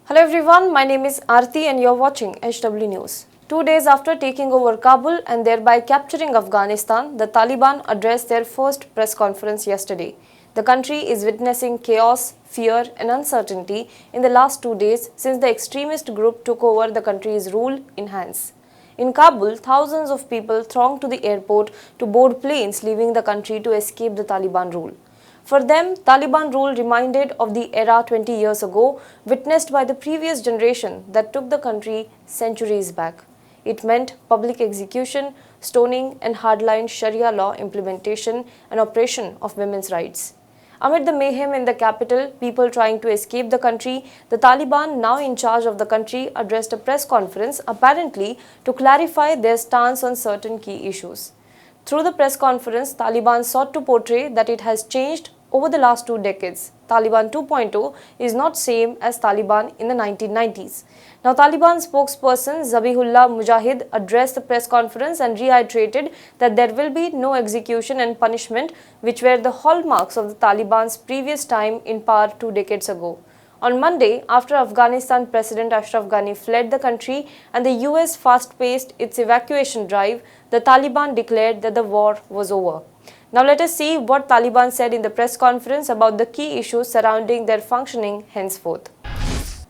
Hello everyone, my name is Aarti and you're watching HW News. 2 days after taking over Kabul and thereby capturing Afghanistan, the Taliban addressed their first press conference yesterday. The country is witnessing chaos, fear and uncertainty in the last 2 days since the extremist group took over the country's rule in hands. In Kabul, thousands of people thronged to the airport to board planes leaving the country to escape the Taliban rule. For them, Taliban rule reminded of the era 20 years ago witnessed by the previous generation that took the country centuries back. It meant public execution, stoning and hardline Sharia law implementation and oppression of women's rights. Amid the mayhem in the capital, people trying to escape the country, the Taliban, now in charge of the country, addressed a press conference apparently to clarify their stance on certain key issues. Through the press conference, Taliban sought to portray that it has changed over the last 2 decades. Taliban 2.0 is not same as Taliban in the 1990s. Now, Taliban spokesperson Zabihullah Mujahid addressed the press conference and reiterated that there will be no execution and punishment, which were the hallmarks of the Taliban's previous time in power 2 decades ago. On Monday, after Afghanistan President Ashraf Ghani fled the country and the US fast-paced its evacuation drive, the Taliban declared that the war was over. Now let us see what Taliban said in the press conference about the key issues surrounding their functioning henceforth.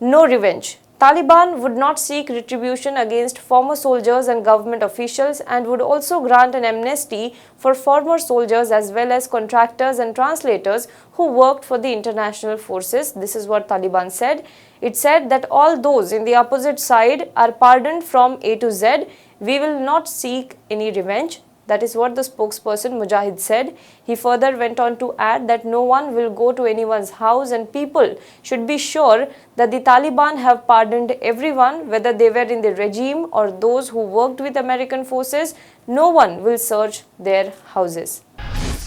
No revenge. Taliban would not seek retribution against former soldiers and government officials and would also grant an amnesty for former soldiers as well as contractors and translators who worked for the international forces. This is what Taliban said. It said that all those in the opposite side are pardoned from A to Z. We will not seek any revenge. That is what the spokesperson Mujahid said. He further went on to add that no one will go to anyone's house and people should be sure that the Taliban have pardoned everyone, whether they were in the regime or those who worked with American forces. No one will search their houses.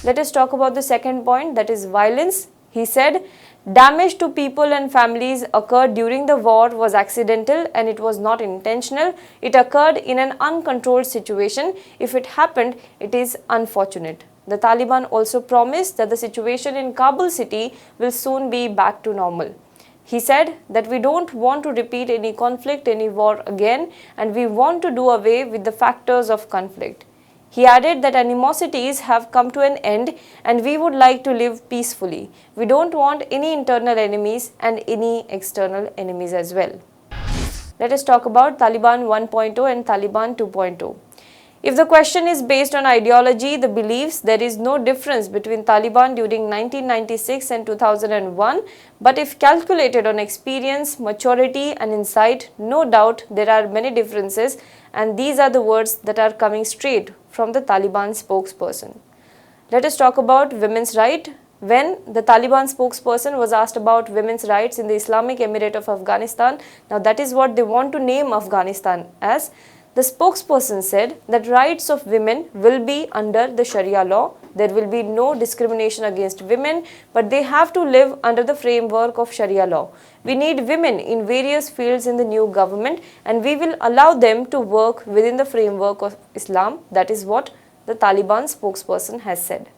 Let us talk about the second point, that is violence. He said, damage to people and families occurred during the war was accidental and it was not intentional. It occurred in an uncontrolled situation. If it happened, it is unfortunate. The Taliban also promised that the situation in Kabul city will soon be back to normal. He said that we don't want to repeat any conflict, any war again, and we want to do away with the factors of conflict. He added that animosities have come to an end and we would like to live peacefully. We don't want any internal enemies and any external enemies as well. Let us talk about Taliban 1.0 and Taliban 2.0. If the question is based on ideology, the beliefs, there is no difference between Taliban during 1996 and 2001. But if calculated on experience, maturity and insight, no doubt there are many differences, and these are the words that are coming straight from the Taliban spokesperson. Let us talk about women's rights. When the Taliban spokesperson was asked about women's rights in the Islamic Emirate of Afghanistan, now that is what they want to name Afghanistan as, the spokesperson said that rights of women will be under the Sharia law. There will be no discrimination against women, but they have to live under the framework of Sharia law. We need women in various fields in the new government and we will allow them to work within the framework of Islam. That is what the Taliban spokesperson has said.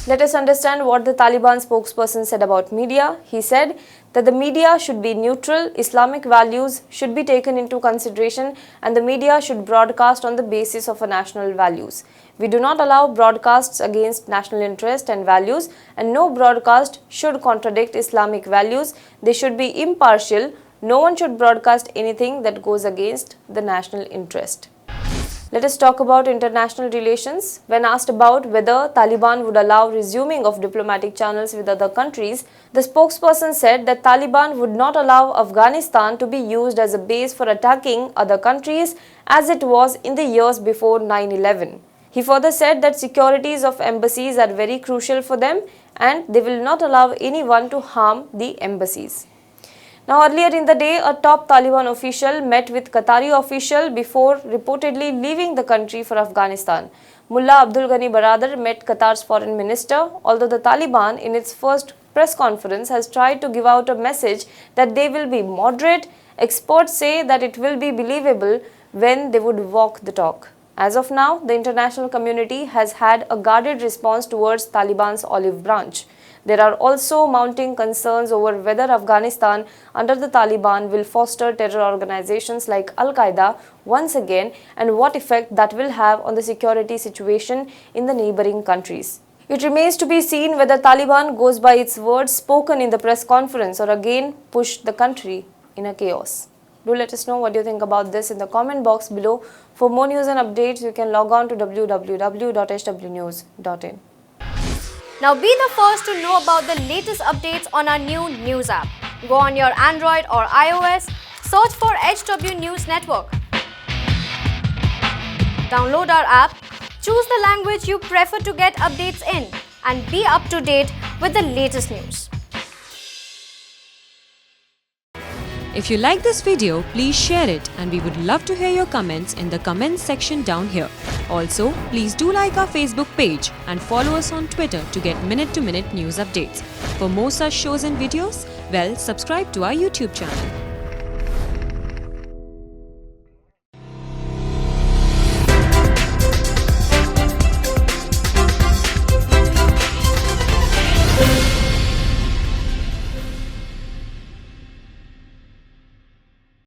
Let us understand what the Taliban spokesperson said about media. He said that the media should be neutral, Islamic values should be taken into consideration and the media should broadcast on the basis of national values. We do not allow broadcasts against national interest and values, and no broadcast should contradict Islamic values. They should be impartial. No one should broadcast anything that goes against the national interest. Let us talk about international relations. When asked about whether Taliban would allow resuming of diplomatic channels with other countries, the spokesperson said that Taliban would not allow Afghanistan to be used as a base for attacking other countries as it was in the years before 9/11. He further said that securities of embassies are very crucial for them and they will not allow anyone to harm the embassies. Now, earlier in the day, a top Taliban official met with Qatari official before reportedly leaving the country for Afghanistan. Mullah Abdul Ghani Baradar met Qatar's foreign minister, although the Taliban in its first press conference has tried to give out a message that they will be moderate. Experts say that it will be believable when they would walk the talk. As of now, the international community has had a guarded response towards Taliban's olive branch. There are also mounting concerns over whether Afghanistan under the Taliban will foster terror organizations like Al-Qaeda once again and what effect that will have on the security situation in the neighboring countries. It remains to be seen whether Taliban goes by its words spoken in the press conference or again push the country in a chaos. Do let us know what you think about this in the comment box below. For more news and updates, you can log on to www.hwnews.in. Now be the first to know about the latest updates on our new news app. Go on your Android or iOS, search for HW News Network. Download our app, choose the language you prefer to get updates in, and be up to date with the latest news. If you like this video, please share it and we would love to hear your comments in the comments section down here. Also, please do like our Facebook page and follow us on Twitter to get minute-to-minute news updates. For more such shows and videos, well, subscribe to our YouTube channel.